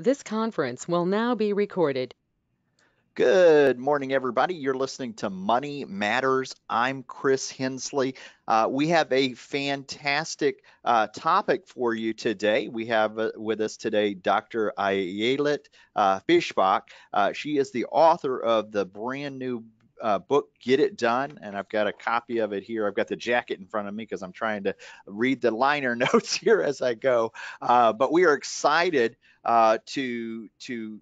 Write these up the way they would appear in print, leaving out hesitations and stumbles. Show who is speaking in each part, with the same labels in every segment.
Speaker 1: This conference will now be recorded.
Speaker 2: Good morning, everybody. You're listening to Money Matters. I'm Chris Hensley. We have a fantastic topic for you today. We have with us today Dr. Ayelet Fishbach. She is the author of the brand new book, Get It Done. And I've got a copy of it here. I've got the jacket in front of me because I'm trying to read the liner notes here as I go. But we are excited to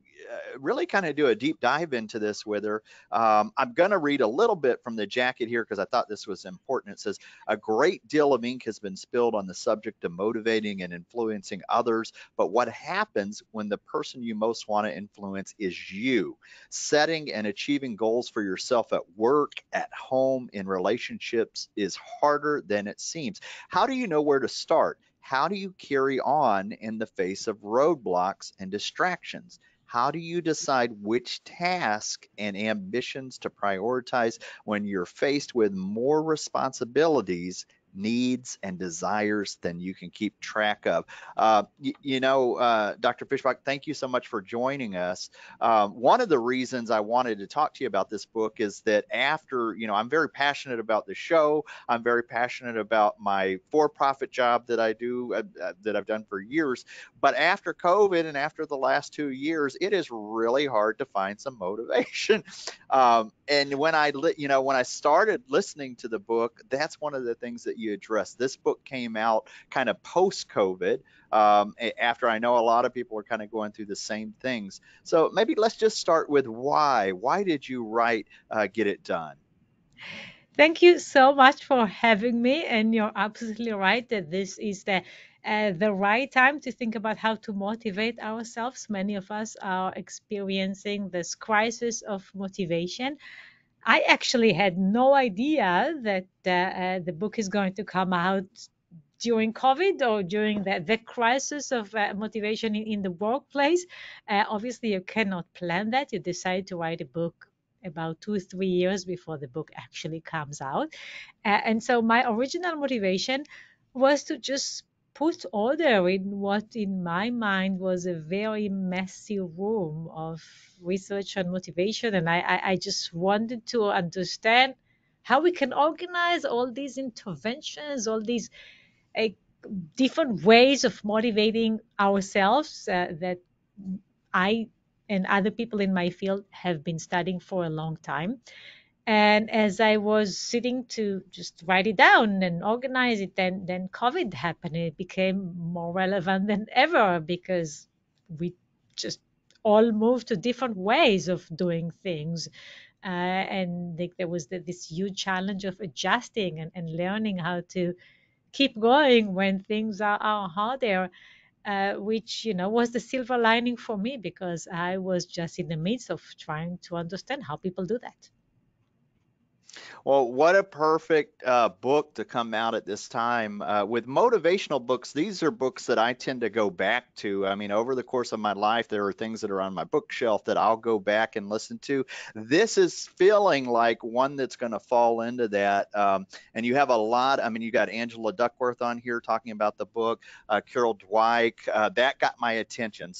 Speaker 2: really kind of do a deep dive into this with her. I'm going to read a little bit from the jacket here because I thought this was important. It says, "A great deal of ink has been spilled on the subject of motivating and influencing others. But what happens when the person you most want to influence is you? Setting and achieving goals for yourself at work, at home, in relationships is harder than it seems. How do you know where to start? How do you carry on in the face of roadblocks and distractions? How do you decide which task and ambitions to prioritize when you're faced with more responsibilities, needs, and desires than you can keep track of?" Dr. Fishbach, thank you so much for joining us. One of the reasons I wanted to talk to you about this book is that I'm very passionate about the show. I'm very passionate about my for-profit job that I do, that I've done for years. But after COVID and after the last 2 years, it is really hard to find some motivation. And when I started listening to the book, that's one of the things that you address. This book came out kind of post COVID, after I know a lot of people are kind of going through the same things. So maybe let's just start with why. Why did you write Get It Done?
Speaker 3: Thank you so much for having me. And you're absolutely right that this is the right time to think about how to motivate ourselves. Many of us are experiencing this crisis of motivation. I actually had no idea that the book is going to come out during COVID or during the crisis of motivation in the workplace. Obviously, you cannot plan that. You decide to write a book about 2 3 years before the book actually comes out. And so my original motivation was to just put order in what in my mind was a very messy room of research and motivation. And I just wanted to understand how we can organize all these interventions, all these uh, different ways of motivating ourselves that I and other people in my field have been studying for a long time. And as I was sitting to just write it down and organize it, then COVID happened. It became more relevant than ever because we just all moved to different ways of doing things. And there was this huge challenge of adjusting and learning how to keep going when things are harder, which was the silver lining for me because I was just in the midst of trying to understand how people do that.
Speaker 2: Well, what a perfect book to come out at this time. With motivational books, these are books that I tend to go back to. I mean, over the course of my life, there are things that are on my bookshelf that I'll go back and listen to. This is feeling like one that's going to fall into that. And you have a lot. I mean, you got Angela Duckworth on here talking about the book, Carol Dweck. That got my attention.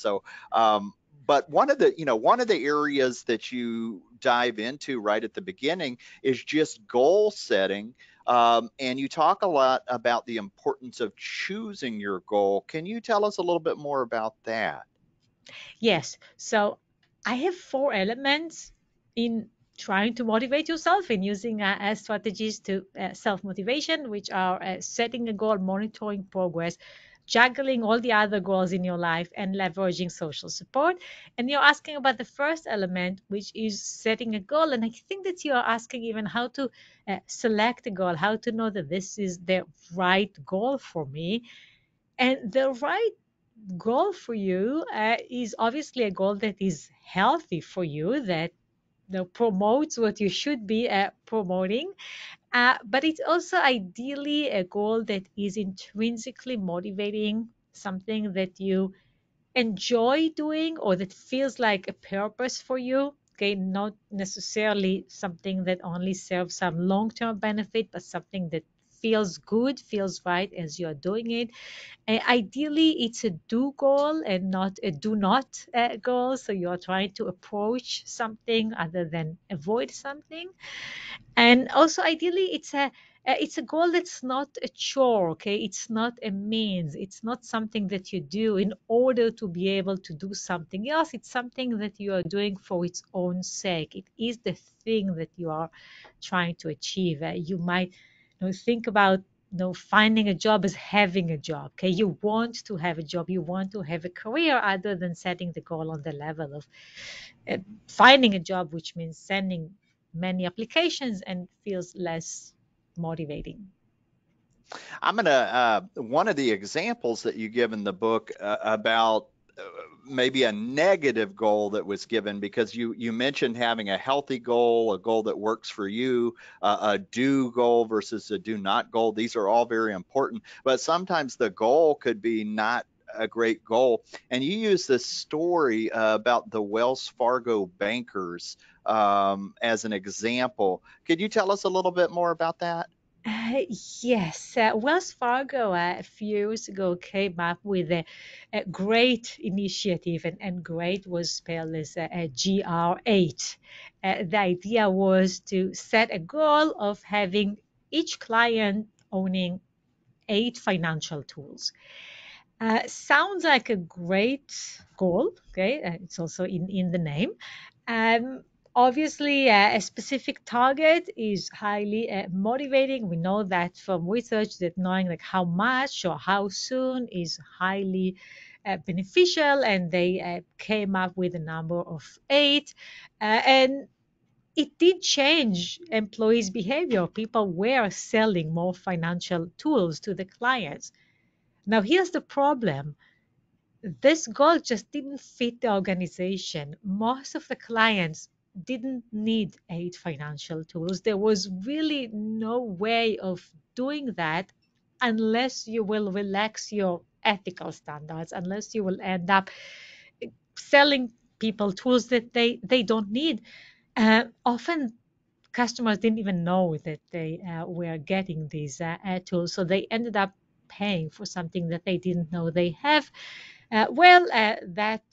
Speaker 2: But one of the areas that you dive into right at the beginning is just goal setting. And you talk a lot about the importance of choosing your goal. Can you tell us a little bit more about that?
Speaker 3: Yes. So I have four elements in trying to motivate yourself in using strategies to self motivation, which are setting a goal, monitoring progress, juggling all the other goals in your life, and leveraging social support. And you're asking about the first element, which is setting a goal. And I think that you are asking even how to select a goal, how to know that this is the right goal for me. And the right goal for you is obviously a goal that is healthy for you, that promotes what you should be promoting. But it's also ideally a goal that is intrinsically motivating, something that you enjoy doing or that feels like a purpose for you. Okay, not necessarily something that only serves some long term benefit, but something that feels good, feels right as you're doing it. Ideally, it's a do goal and not a do not goal. So you're trying to approach something other than avoid something. And also, ideally, it's a goal that's not a chore. Okay, it's not a means. It's not something that you do in order to be able to do something else. It's something that you are doing for its own sake. It is the thing that you are trying to achieve. You might, think about, finding a job as having a job. Okay, you want to have a job, you want to have a career, other than setting the goal on the level of uh, finding a job, which means sending many applications and feels less motivating.
Speaker 2: I'm gonna one of the examples that you give in the book about uh, maybe a negative goal that was given, because you mentioned having a healthy goal, a goal that works for you, a do goal versus a do not goal. These are all very important, but sometimes the goal could be not a great goal. And you use this story about the Wells Fargo bankers as an example. Could you tell us a little bit more about that?
Speaker 3: Uh, yes, Wells Fargo a few years ago came up with a great initiative, and great was spelled as a GR8. The idea was to set a goal of having each client owning 8 financial tools. Sounds like a great goal. Okay, it's also in the name. Um, Obviously, a specific target is highly motivating. We know that from research that knowing like how much or how soon is highly beneficial, and they came up with a number of 8, and it did change employees' behavior. People were selling more financial tools to the clients. Now, here's the problem: this goal just didn't fit the organization. Most of the clients didn't need 8 financial tools. There was really no way of doing that unless you will relax your ethical standards, unless you will end up selling people tools that they don't need. Often customers didn't even know that they were getting these tools, so they ended up paying for something that they didn't know they have. That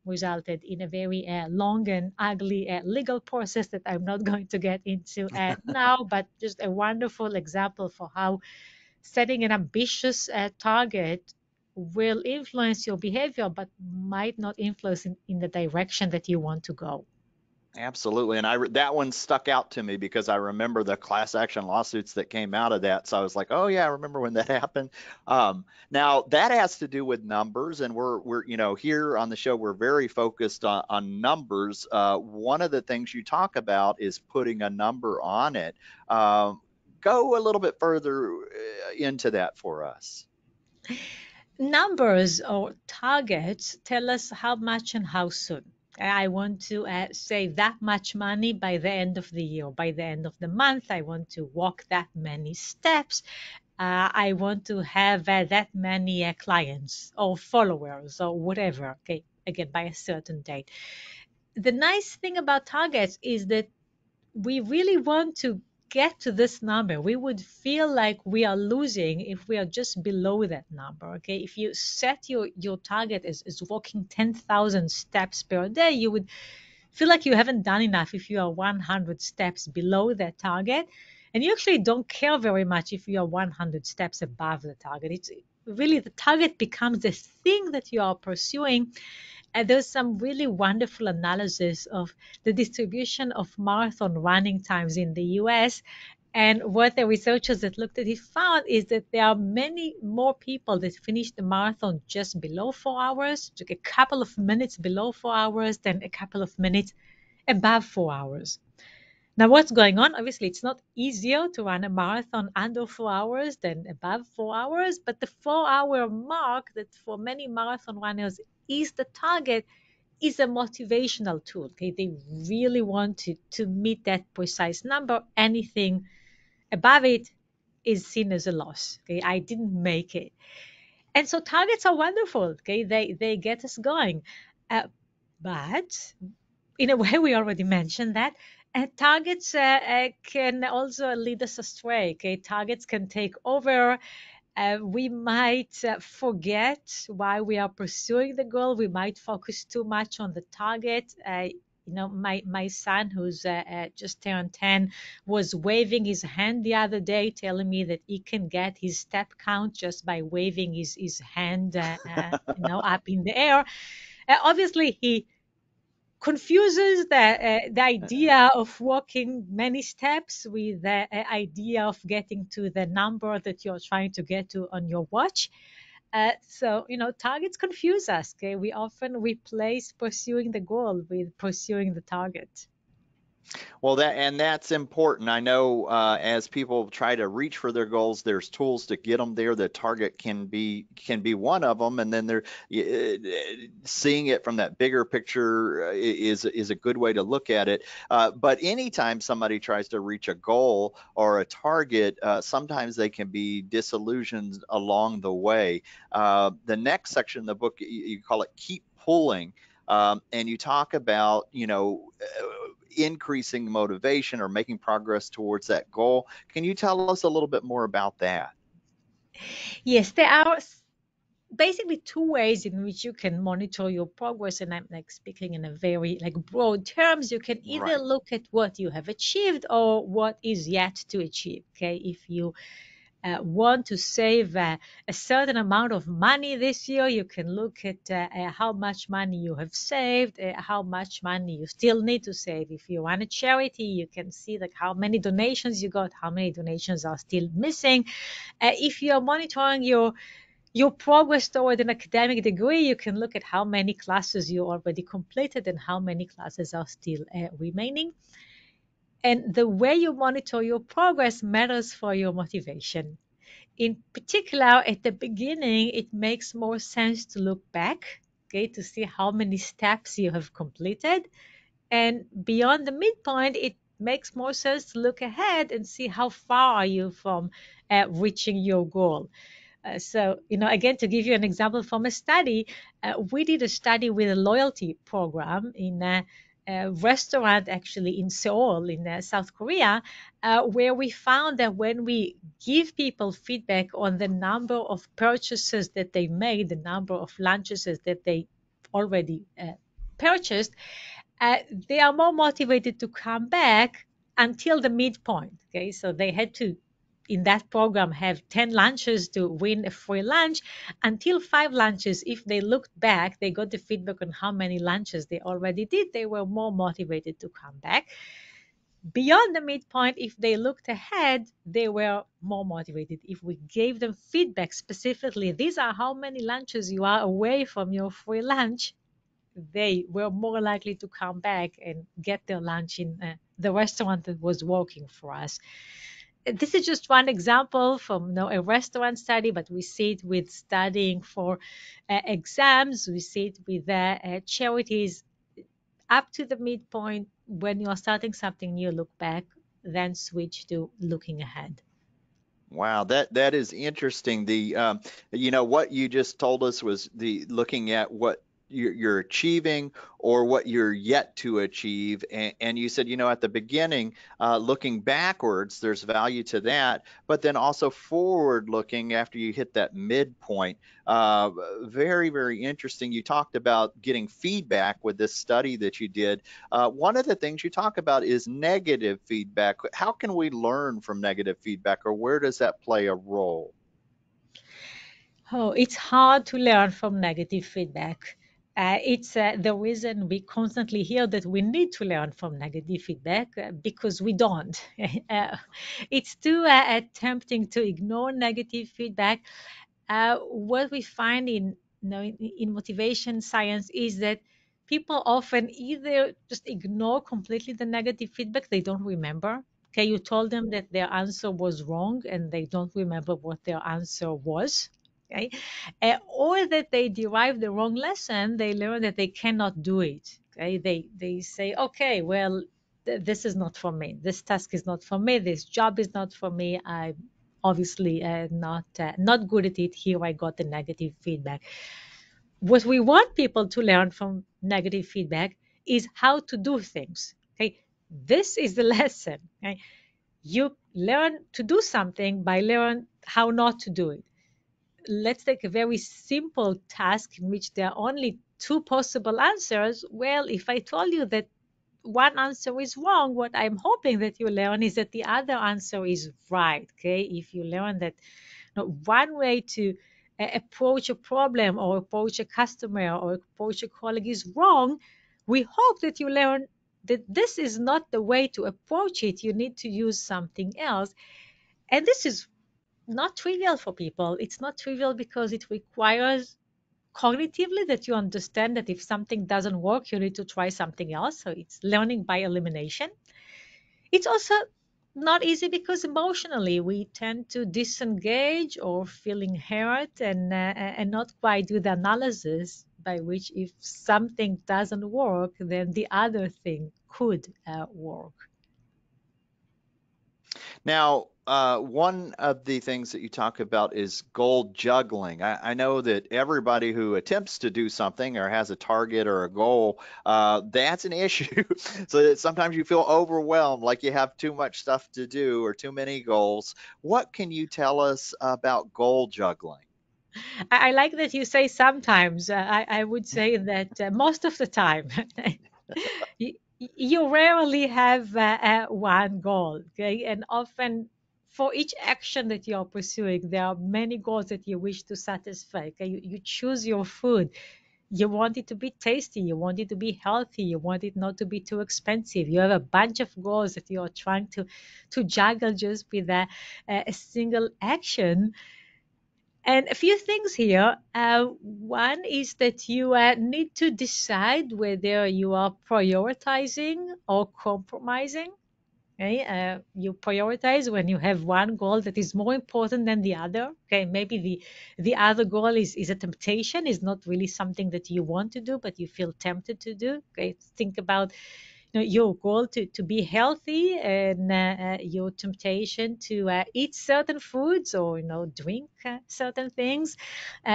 Speaker 3: resulted in a very long and ugly legal process that I'm not going to get into now, but just a wonderful example for how setting an ambitious target will influence your behavior, but might not influence in the direction that you want to go.
Speaker 2: Absolutely. And that one stuck out to me because I remember the class action lawsuits that came out of that. So I was like, oh yeah, I remember when that happened. Now that has to do with numbers, and we're here on the show we're very focused on numbers. One of the things you talk about is putting a number on it. Go a little bit further into that for us.
Speaker 3: Numbers or targets tell us how much and how soon. I want to save that much money by the end of the year. By the end of the month, I want to walk that many steps. I want to have that many clients or followers or whatever. Okay, again, by a certain date. The nice thing about targets is that we really want to get to this number. We would feel like we are losing if we are just below that number. Okay, if you set your target as walking 10,000 steps per day, you would feel like you haven't done enough if you are 100 steps below that target, and you actually don't care very much if you are 100 steps above the target. It's really the target becomes the thing that you are pursuing. And there's some really wonderful analysis of the distribution of marathon running times in the US. And what the researchers that looked at it found is that there are many more people that finish the marathon just below 4 hours, like a couple of minutes below 4 hours, than a couple of minutes above 4 hours. Now, what's going on? Obviously, it's not easier to run a marathon under 4 hours than above 4 hours, but the 4 hour mark that for many marathon runners is the target is a motivational tool. Okay, they really want to meet that precise number. Anything above it is seen as a loss. Okay, I didn't make it. And so targets are wonderful. Okay, they get us going. Uh, but in a way, we already mentioned that And targets can also lead us astray. Okay, targets can take over. We might forget why we are pursuing the goal. We might focus too much on the target. My son, who's just turned 10, was waving his hand the other day, telling me that he can get his step count just by waving his hand, up in the air. Obviously, he confuses the idea of walking many steps with the idea of getting to the number that you're trying to get to on your watch. Targets confuse us. Okay, we often replace pursuing the goal with pursuing the target.
Speaker 2: Well, that's important. I know as people try to reach for their goals, there's tools to get them there. The target can be one of them, and then seeing it from that bigger picture is a good way to look at it. But anytime somebody tries to reach a goal or a target, sometimes they can be disillusioned along the way. The next section of the book, you call it "Keep Pulling." And you talk about, increasing motivation or making progress towards that goal. Can you tell us a little bit more about that?
Speaker 3: Yes, there are basically two ways in which you can monitor your progress, and I'm like speaking in a very like broad terms. You can either
Speaker 2: Right.
Speaker 3: look at what you have achieved or what is yet to achieve. Okay, if you want to save a certain amount of money this year, you can look at how much money you have saved, how much money you still need to save. If you run a charity, you can see like how many donations you got, how many donations are still missing. If you are monitoring your progress toward an academic degree, you can look at how many classes you already completed and how many classes are still remaining. And the way you monitor your progress matters for your motivation. In particular, at the beginning, it makes more sense to look back, okay, to see how many steps you have completed. And beyond the midpoint, it makes more sense to look ahead and see how far are you from reaching your goal. Again, to give you an example from a study, we did a study with a loyalty program in a restaurant actually in Seoul, in South Korea, where we found that when we give people feedback on the number of purchases that they made, the number of lunches that they already purchased, they are more motivated to come back until the midpoint. Okay, so they had to, in that program, have 10 lunches to win a free lunch until 5 lunches. If they looked back, they got the feedback on how many lunches they already did, they were more motivated to come back. Beyond the midpoint, if they looked ahead, they were more motivated. If we gave them feedback specifically, these are how many lunches you are away from your free lunch, they were more likely to come back and get their lunch in the restaurant that was working for us. This is just one example from a restaurant study, but we see it with studying for exams. We see it with charities. Up to the midpoint, when you're starting something new, look back, then switch to looking ahead.
Speaker 2: Wow, that is interesting. What you just told us was the looking at what you're achieving or what you're yet to achieve, and you said, at the beginning, looking backwards, there's value to that, but then also forward looking after you hit that midpoint. Uh, Very, very interesting. You talked about getting feedback with this study that you did. One of the things you talk about is negative feedback. How can we learn from negative feedback, or where does that play a role?
Speaker 3: Oh, it's hard to learn from negative feedback. It's the reason we constantly hear that we need to learn from negative feedback because we don't. It's too tempting to ignore negative feedback. What we find in motivation science is that people often either just ignore completely the negative feedback, they don't remember. Okay, you told them that their answer was wrong and they don't remember what their answer was. Okay, or that they derive the wrong lesson, they learn that they cannot do it. Okay, they say, okay, well, this is not for me. This task is not for me. This job is not for me. I obviously not good at it. Here I got the negative feedback. What we want people to learn from negative feedback is how to do things. Okay, This is the lesson. Okay? You learn to do something by learn how not to do it. Let's take a very simple task in which there are only two possible answers. Well, if I told you that one answer is wrong, what I'm hoping that you learn is that the other answer is right. Okay, if you learn that one way to approach a problem or approach a customer or approach a colleague is wrong, we hope that you learn that this is not the way to approach it. You need to use something else. And this is not trivial for people. It's not trivial because it requires cognitively that you understand that if something doesn't work, you need to try something else. So it's learning by elimination. It's also not easy because emotionally we tend to disengage or feeling hurt and not quite do the analysis by which if something doesn't work, then the other thing could work.
Speaker 2: Now, one of the things that you talk about is goal juggling. I know that everybody who attempts to do something or has a target or a goal, that's an issue. So that sometimes you feel overwhelmed, like you have too much stuff to do or too many goals. What can you tell us about goal juggling?
Speaker 3: I like that you say sometimes. I would say that most of the time. you, you rarely have one goal, okay? And often for each action that you're pursuing, there are many goals that you wish to satisfy. Okay? You choose your food. You want it to be tasty. You want it to be healthy. You want it not to be too expensive. You have a bunch of goals that you're trying to juggle just with a single action. And a few things here. One is that you need to decide whether you are prioritizing or compromising. Okay, you prioritize when you have one goal that is more important than the other. Okay, maybe the other goal is a temptation, is not really something that you want to do, but you feel tempted to do. Okay, think about your goal to be healthy and your temptation to eat certain foods or drink certain things.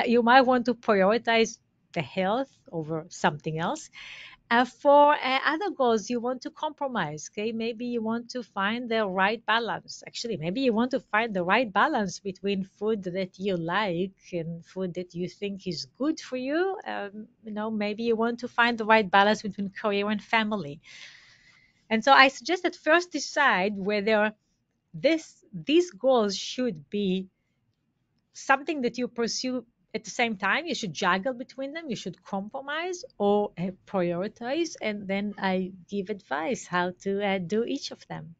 Speaker 3: You might want to prioritize the health over something else. For other goals, you want to compromise. Okay, maybe you want to find the right balance. Actually, maybe you want to find the right balance between food that you like and food that you think is good for you. Maybe you want to find the right balance between career and family. And so I suggest that first decide whether these goals should be something that you pursue at the same time. You should juggle between them. You should compromise or prioritize. And then I give advice how to do each of them.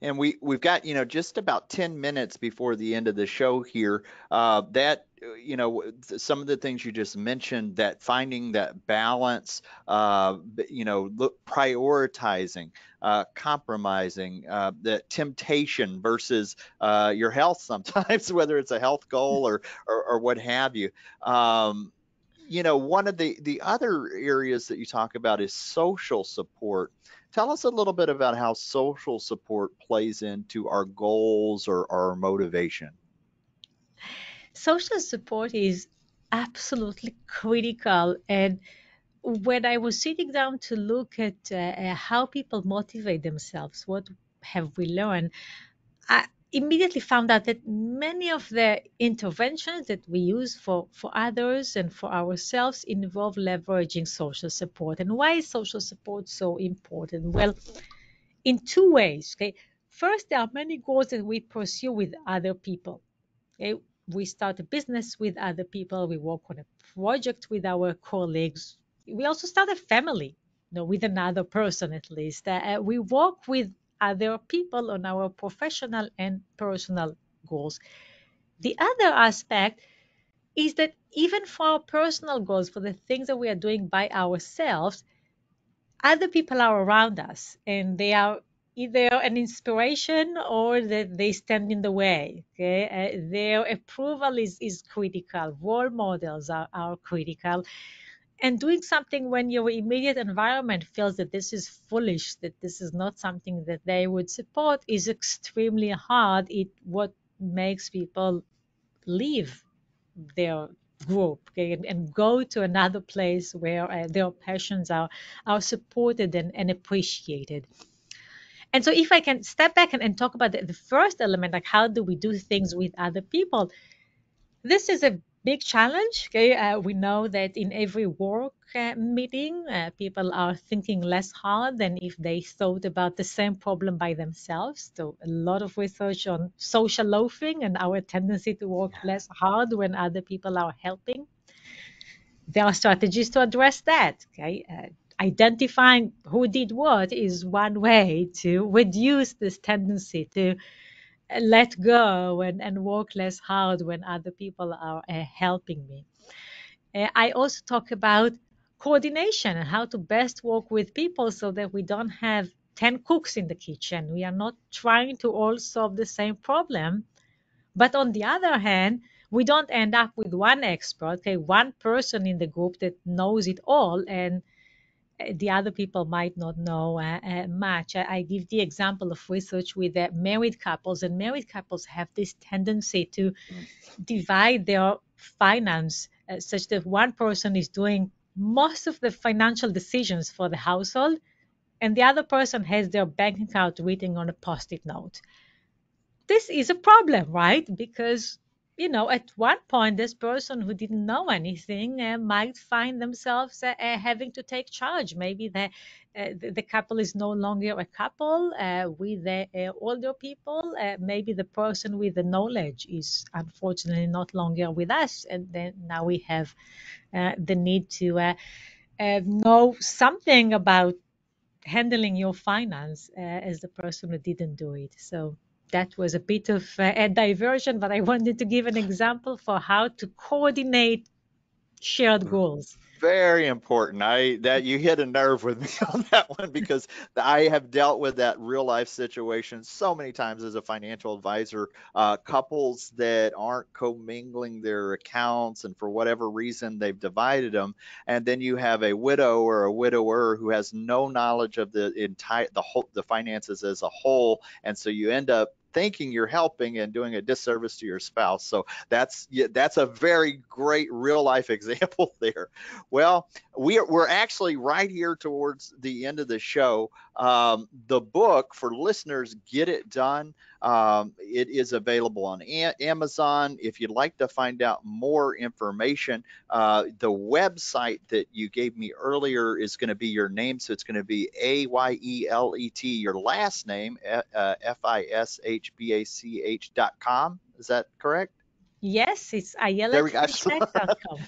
Speaker 2: And we've got, just about 10 minutes before the end of the show here. That some of the things you just mentioned, that finding that balance, prioritizing, compromising, the temptation versus your health sometimes, whether it's a health goal or what have you. One of the other areas that you talk about is social support. Tell us a little bit about how social support plays into our goals or our motivation.
Speaker 3: Social support is absolutely critical. And when I was sitting down to look at how people motivate themselves, what have we learned? I immediately found out that many of the interventions that we use for others and for ourselves involve leveraging social support. And why is social support so important? Well, in two ways. Okay, first, there are many goals that we pursue with other people. Okay, we start a business with other people. We work on a project with our colleagues. We also start a family, with another person at least. We work with other people on our professional and personal goals. The other aspect is that even for our personal goals, for the things that we are doing by ourselves, other people are around us and they are either an inspiration or that they stand in the way. Okay, their approval is critical. Role models are critical. And doing something when your immediate environment feels that this is foolish, that this is not something that they would support, is extremely hard. It what makes people leave their group, okay, and go to another place where their passions are supported and appreciated. And so if I can step back and talk about the first element, like how do we do things with other people, this is a big challenge. Okay, we know that in every work meeting, people are thinking less hard than if they thought about the same problem by themselves. So a lot of research on social loafing and our tendency to work less hard when other people are helping. There are strategies to address that. Okay, identifying who did what is one way to reduce this tendency to let go and work less hard when other people are helping me. I also talk about coordination and how to best work with people so that we don't have 10 cooks in the kitchen. We are not trying to all solve the same problem. But on the other hand, we don't end up with one expert, okay, one person in the group that knows it all, and the other people might not know much. I give the example of research with married couples, and married couples have this tendency to divide their finance such that one person is doing most of the financial decisions for the household, and the other person has their bank account written on a post-it note. This is a problem, right? Because, at one point, this person who didn't know anything might find themselves having to take charge. Maybe the couple is no longer a couple with the older people. Maybe the person with the knowledge is unfortunately not longer with us. And then now we have the need to know something about handling your finance as the person who didn't do it. So that was a bit of a diversion, but I wanted to give an example for how to coordinate shared goals.
Speaker 2: Very important. I that you hit a nerve with me on that one because I have dealt with that real life situation so many times as a financial advisor. Couples that aren't commingling their accounts, and for whatever reason they've divided them, and then you have a widow or a widower who has no knowledge of the finances as a whole, and so you end up thinking you're helping and doing a disservice to your spouse. So that's a very great real life example there. Well, we're actually right here towards the end of the show. The book for listeners, Get It Done. It is available on Amazon. If you'd like to find out more information, the website that you gave me earlier is going to be your name. So it's going to be Ayelet, your last name, Fishbach.com. Is that correct?
Speaker 3: Yes, it's
Speaker 2: There we go.
Speaker 3: ayeletfishbach.com.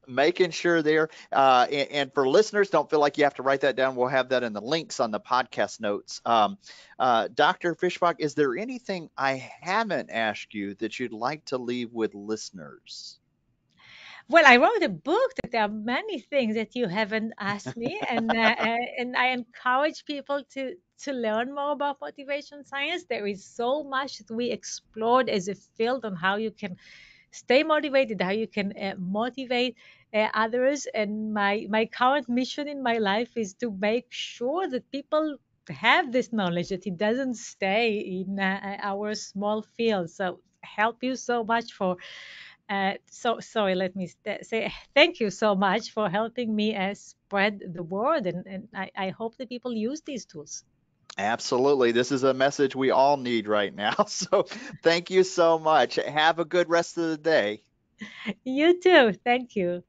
Speaker 2: Making sure there. And for listeners, don't feel like you have to write that down. We'll have that in the links on the podcast notes. Dr. Fishbach, is there anything I haven't asked you that you'd like to leave with listeners?
Speaker 3: Well, I wrote a book that there are many things that you haven't asked me, and I encourage people to learn more about motivation science. There is so much that we explored as a field on how you can stay motivated, how you can motivate others. And my current mission in my life is to make sure that people have this knowledge, that it doesn't stay in our small field. So help you so much for so sorry, let me say thank you so much for helping me spread the word, and I hope that people use these tools.
Speaker 2: Absolutely. This is a message we all need right now. So thank you so much. Have a good rest of the day.
Speaker 3: You too. Thank you.